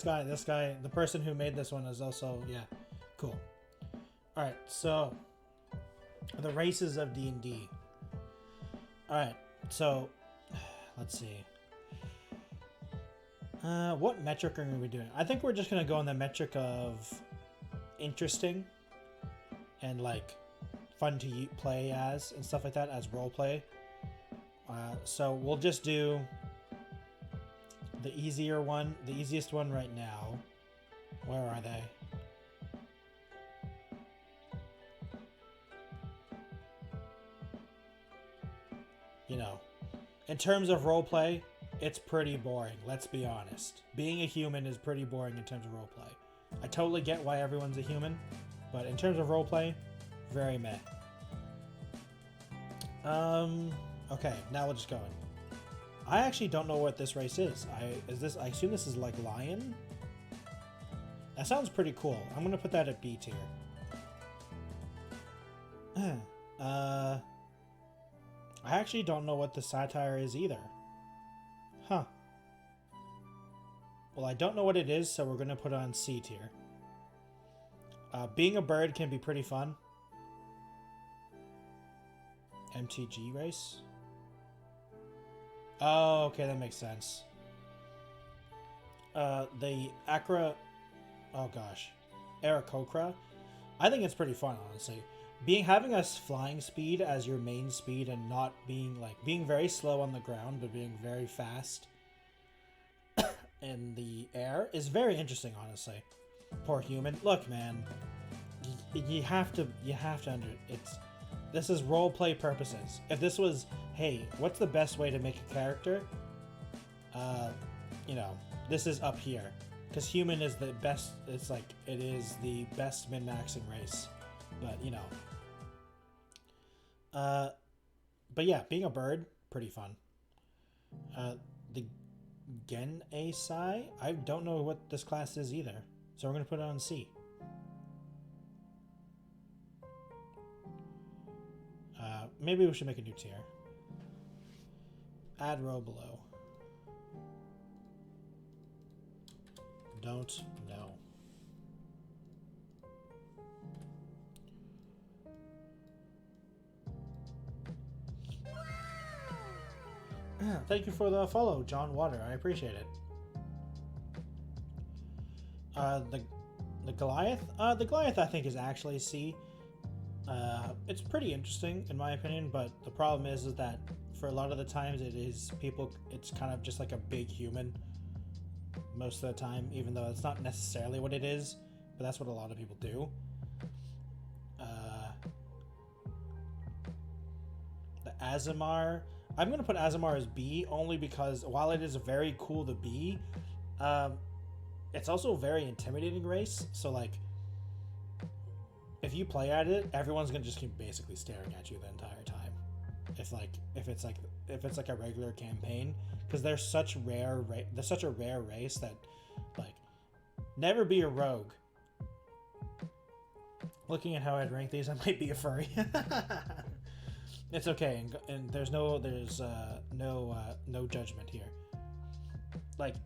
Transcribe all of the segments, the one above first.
This guy, the person who made this one is also, yeah, cool. Alright, so, the races of D&D. Alright, so, let's see. What metric are we going to be doing? I think we're just going to go on the metric of interesting and, like, fun to play as and stuff like that, as role play. So we'll just do the easier one, the easiest one right now. Where are they? You know, in terms of role play, it's pretty boring, let's be honest. Being a human is pretty boring in terms of role play. I totally get why everyone's a human, but in terms of role play, very meh. Okay, now we'll just go in. I actually don't know what this race is. I assume this is like lion? That sounds pretty cool. I'm gonna put that at B tier. I actually don't know what the satire is either. Huh. Well, I don't know what it is, so we're gonna put it on C tier. Being a bird can be pretty fun. MTG race? Oh, okay, that makes sense. The Acra... Oh, gosh. Aarakocra? I think it's pretty fun, honestly. Having a flying speed as your main speed and not being, like, being very slow on the ground, but being very fast in the air is very interesting, honestly. Poor human. Look, man. You have to this is role play purposes. If this was, hey, what's the best way to make a character? You know, this is up here. Because human is the best, it's like, it is the best min-maxing race. But, you know. But yeah, being a bird, pretty fun. The Genasai, I don't know what this class is either. So we're going to put it on C. Maybe we should make a new tier. Add row below. Don't know. Thank you for the follow, John Water. I appreciate it. The Goliath? The Goliath I think is actually C. It's pretty interesting in my opinion, but the problem is that for a lot of the times it's kind of just like a big human most of the time, even though it's not necessarily what it is, but that's what a lot of people do. The Azamar, I'm going to put Azamar as B only because while it is very cool to be, it's also a very intimidating race, so like if you play at it, everyone's gonna just keep basically staring at you the entire time. If it's like a regular campaign, because they're such a rare race that, like, never be a rogue. Looking at how I'd rank these, I might be a furry. It's okay, and there's no judgment here. Like,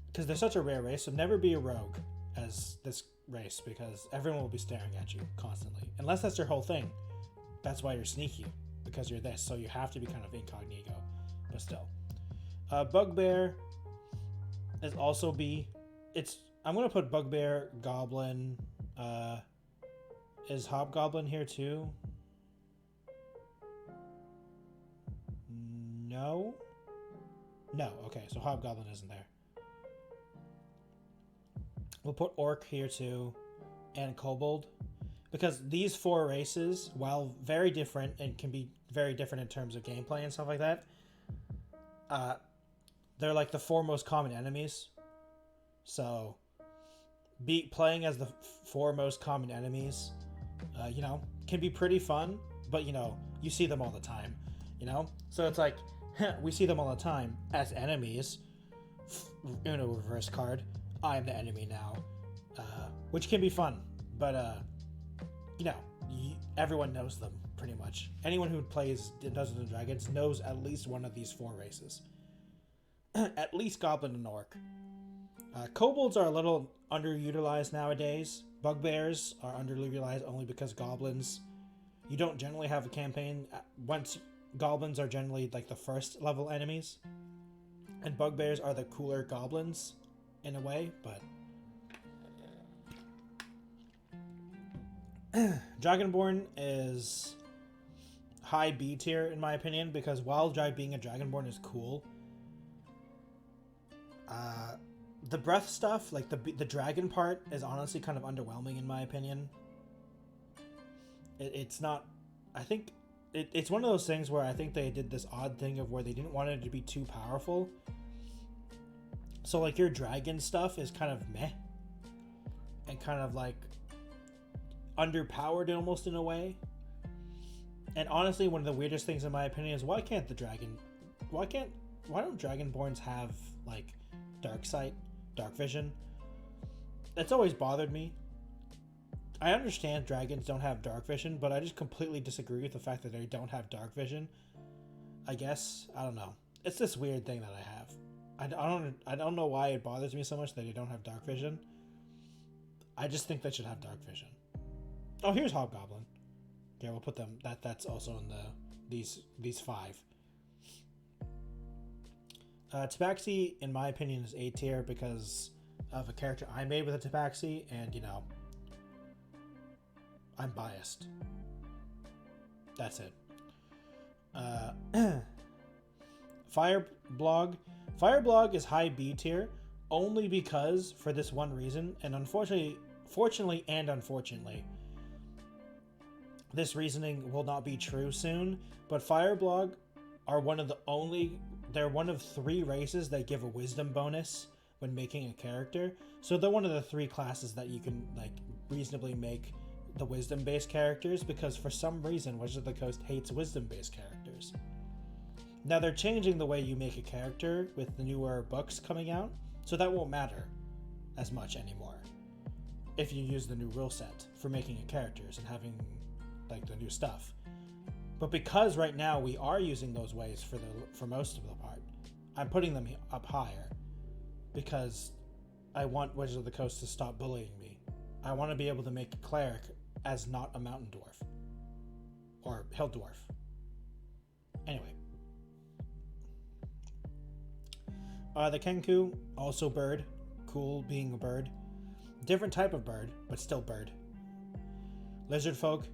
because they're such a rare race, so never be a rogue as this race, because everyone will be staring at you constantly, unless that's your whole thing. That's why you're sneaky, because you're this, so you have to be kind of incognito, but still. Bugbear is also B. I'm gonna put Bugbear, Goblin. Is Hobgoblin here too? No, okay, so Hobgoblin isn't there. We'll put Orc here too, and Kobold, because these four races, while very different and can be very different in terms of gameplay and stuff like that, they're like the four most common enemies. So, playing as the four most common enemies, you know, can be pretty fun, but you know, you see them all the time, you know? So it's like, we see them all the time as enemies. Uno reverse card. I'm the enemy now, which can be fun, but you know, everyone knows them pretty much. Anyone who plays Dungeons and Dragons knows at least one of these four races. At least Goblin and Orc. Kobolds are a little underutilized nowadays. Bugbears are underutilized only because goblins. You don't generally have a campaign once goblins are generally like the first level enemies, and bugbears are the cooler goblins in a way, but Dragonborn is high B tier in my opinion because while being a Dragonborn is cool, the breath stuff, like the dragon part, is honestly kind of underwhelming in my opinion. It's not. I think it's one of those things where I think they did this odd thing of where they didn't want it to be too powerful. So like your dragon stuff is kind of meh and kind of like underpowered almost in a way. And honestly, one of the weirdest things in my opinion is why don't Dragonborns have like dark sight, dark vision? That's always bothered me. I understand dragons don't have dark vision, but I just completely disagree with the fact that they don't have dark vision. I guess I don't know. It's this weird thing that I have. I don't know why it bothers me so much that they don't have dark vision. I just think they should have dark vision. Oh, here's Hobgoblin. Yeah, we'll put them. That's also in these 5. Tabaxi, in my opinion, is A tier because of a character I made with a Tabaxi, and you know, I'm biased. That's it. Fireblog. Fireblog is high B tier only because for this one reason, and fortunately and unfortunately, this reasoning will not be true soon, but Fireblog are they're one of 3 races that give a wisdom bonus when making a character. So they're one of the 3 classes that you can like reasonably make the wisdom-based characters, because for some reason Wizards of the Coast hates wisdom-based characters. Now they're changing the way you make a character with the newer books coming out, so that won't matter as much anymore if you use the new rule set for making characters and having like the new stuff. But because right now we are using those ways for most of the part, I'm putting them up higher because I want Wizards of the Coast to stop bullying me. I want to be able to make a cleric as not a mountain dwarf or hill dwarf. Anyway. The Kenku, also bird. Cool being a bird. Different type of bird, but still bird. Lizard folk,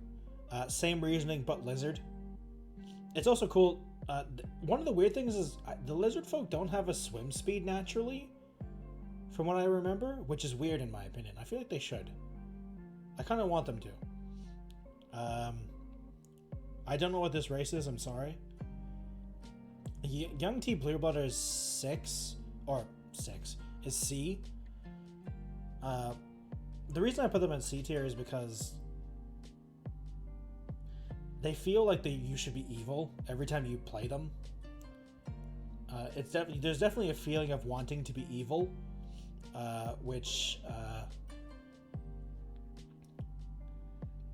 same reasoning, but lizard. It's also cool. One of the weird things is the lizard folk don't have a swim speed naturally, from what I remember, which is weird in my opinion. I feel like they should. I kind of want them to. I don't know what this race is, I'm sorry. Young T Blueblood is 6, is C. The reason I put them in C tier is because they feel like you should be evil every time you play them. There's definitely a feeling of wanting to be evil, which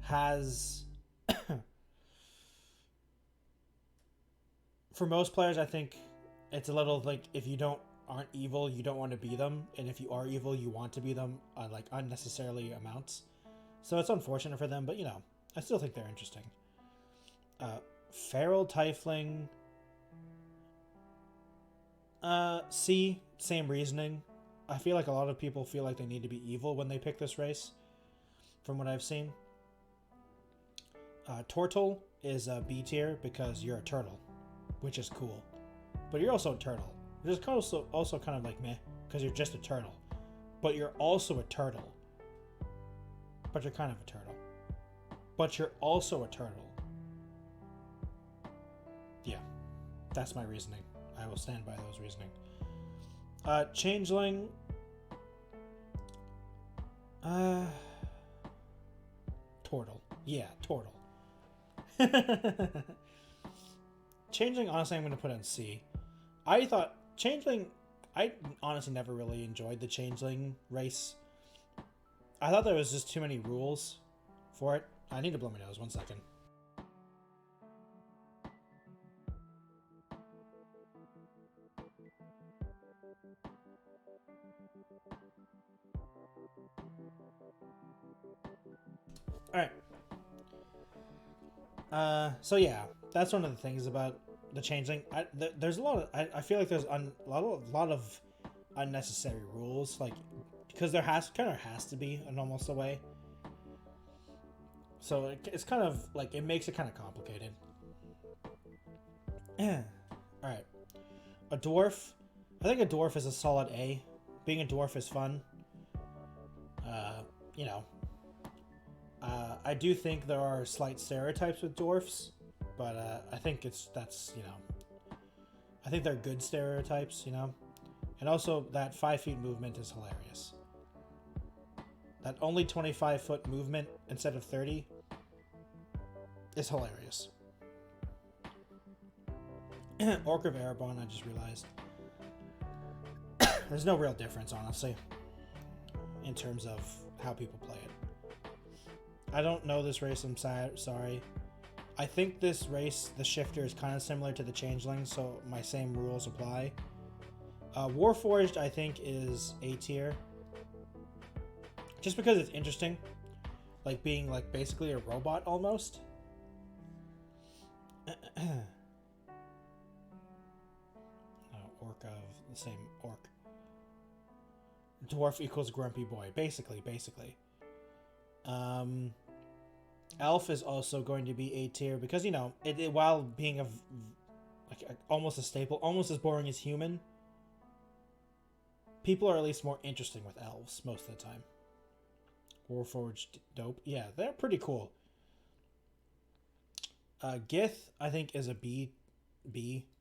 has for most players, I think it's a little like if you aren't evil, you don't want to be them, and if you are evil, you want to be them, like unnecessarily amounts. So it's unfortunate for them, but you know, I still think they're interesting. Feral Tiefling, C, same reasoning. I feel like a lot of people feel like they need to be evil when they pick this race, from what I've seen. Tortle is a B tier because you're a turtle, which is cool. But you're also a turtle, which is also kind of like meh, because you're just a turtle. But you're also a turtle. But you're kind of a turtle. But you're also a turtle. Yeah, that's my reasoning. I will stand by those reasoning. Changeling. Tortle. Yeah, Tortle. Changeling, honestly, I'm going to put on C. I thought Changeling, I honestly never really enjoyed the Changeling race. I thought there was just too many rules for it. I need to blow my nose, 1 second. All right. So yeah, that's one of the things about the changeling. There's a lot of. I feel like there's a lot of unnecessary rules, like because there has to be an almost a way. So it's kind of like it makes it kind of complicated. All right, a dwarf. I think a dwarf is a solid A. Being a dwarf is fun. You know, I do think there are slight stereotypes with dwarfs, but I think I think they're good stereotypes, you know, and also that 5 feet movement is hilarious. That only 25-foot movement instead of 30 is hilarious. Orc of Erebon, I just realized. There's no real difference, honestly, in terms of how people play it. I don't know this race, I'm sorry. I think this race, the shifter, is kind of similar to the changeling, so my same rules apply. Warforged, I think, is A tier. Just because it's interesting. Like being like basically a robot almost. Orc of the same orc. Dwarf equals grumpy boy. Basically. Elf is also going to be A tier because, you know, while being almost a staple, almost as boring as human, people are at least more interesting with elves most of the time. Warforged dope. Yeah, they're pretty cool. Gith, I think, is a B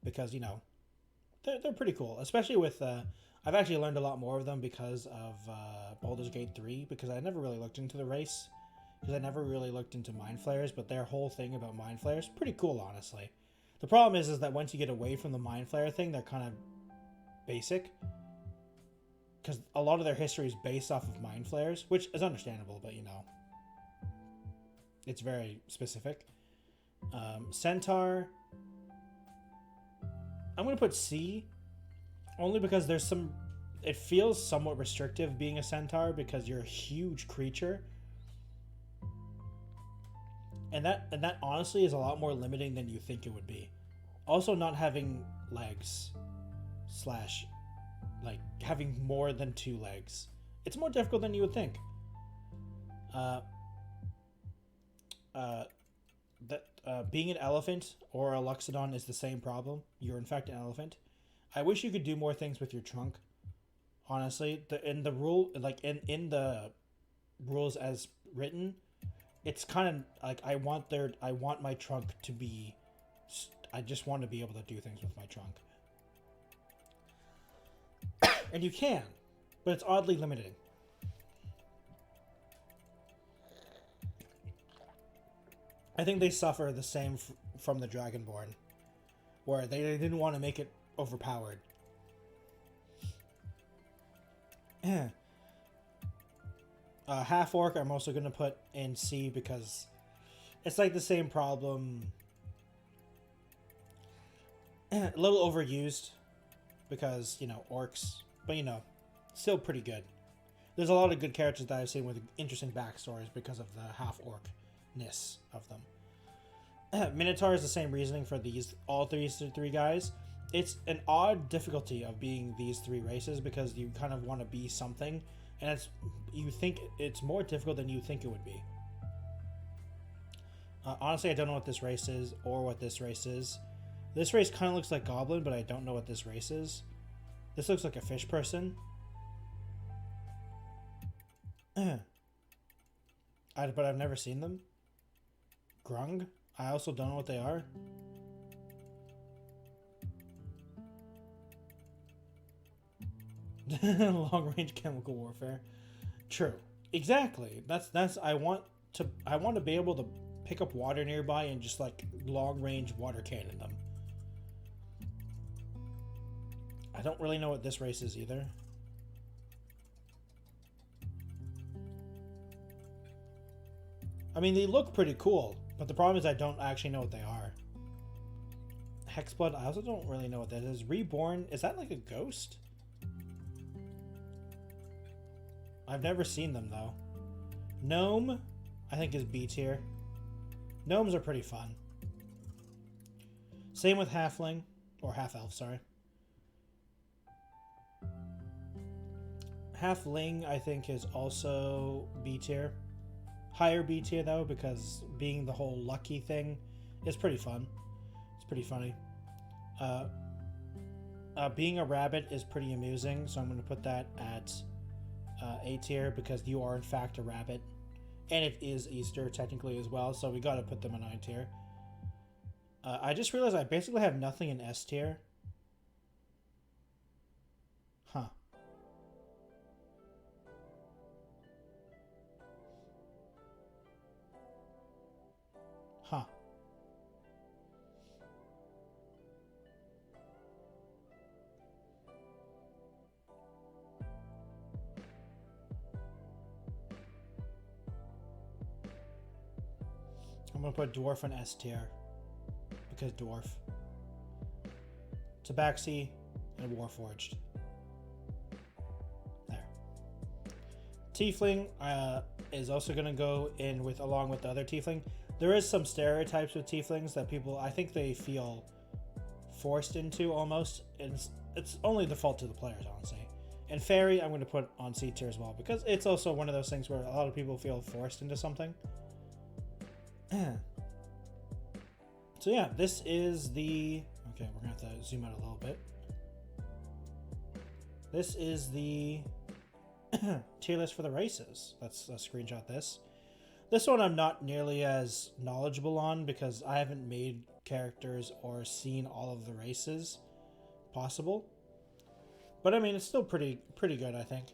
because, you know, they're pretty cool, especially with I've actually learned a lot more of them because of Baldur's Gate 3, because I never really looked into the race, because I never really looked into Mind Flayers, but their whole thing about Mind Flayers, pretty cool, honestly. The problem is that once you get away from the Mind Flayer thing, they're kind of basic, because a lot of their history is based off of Mind Flayers, which is understandable, but, you know, it's very specific. Centaur, I'm going to put C, only because there's it feels somewhat restrictive being a centaur because you're a huge creature. And that honestly is a lot more limiting than you think it would be. Also, not having legs / like having more than 2 legs. It's more difficult than you would think. Being an elephant or a Luxodon is the same problem. You're in fact an elephant. I wish you could do more things with your trunk. Honestly, in the rules as written, it's kind of like I want my trunk to be. I just want to be able to do things with my trunk, and you can, but it's oddly limiting. I think they suffer the same from the Dragonborn, where they didn't want to make it overpowered. Half orc I'm also going to put in C because it's like the same problem. A little overused because, you know, orcs, but, you know, still pretty good. There's a lot of good characters that I've seen with interesting backstories because of the half orc-ness of them. Minotaur is the same reasoning for all three guys. It's an odd difficulty of being these 3 races because you kind of want to be something, and you think it's more difficult than you think it would be. Honestly, I don't know what this race is or what this race is. This race kind of looks like Goblin, but I don't know what this race is. This looks like a fish person. But I've never seen them. Grung? I also don't know what they are. Long-range chemical warfare. True. Exactly. That's I want to be able to pick up water nearby and just like long-range water cannon them. I don't really know what this race is either. I mean, they look pretty cool, but the problem is I don't actually know what they are. Hexblood, I also don't really know what that is. Reborn, is that like a ghost? I've never seen them, though. Gnome, I think is B tier. Gnomes are pretty fun. Same with halfling, or half-elf, sorry. Halfling, I think, is also B tier. Higher B tier, though, because being the whole lucky thing is pretty fun. It's pretty funny. Being a rabbit is pretty amusing, so I'm going to put that at A tier because you are, in fact, a rabbit. And it is Easter, technically, as well, so we got to put them in I tier. I just realized I basically have nothing in S tier. Huh. Huh. I'm going to put dwarf in S tier. Because dwarf. Tabaxi and Warforged. There. Tiefling is also going to go in with along with the other Tiefling. There is some stereotypes with Tieflings that people, I think they feel forced into almost. It's only the fault to the players, honestly. And Fairy, I'm going to put on C tier as well because it's also one of those things where a lot of people feel forced into something. So yeah, this is the... Okay, we're going to have to zoom out a little bit. This is the tier list for the races. Let's screenshot this. This one I'm not nearly as knowledgeable on because I haven't made characters or seen all of the races possible. But I mean, it's still pretty good, I think.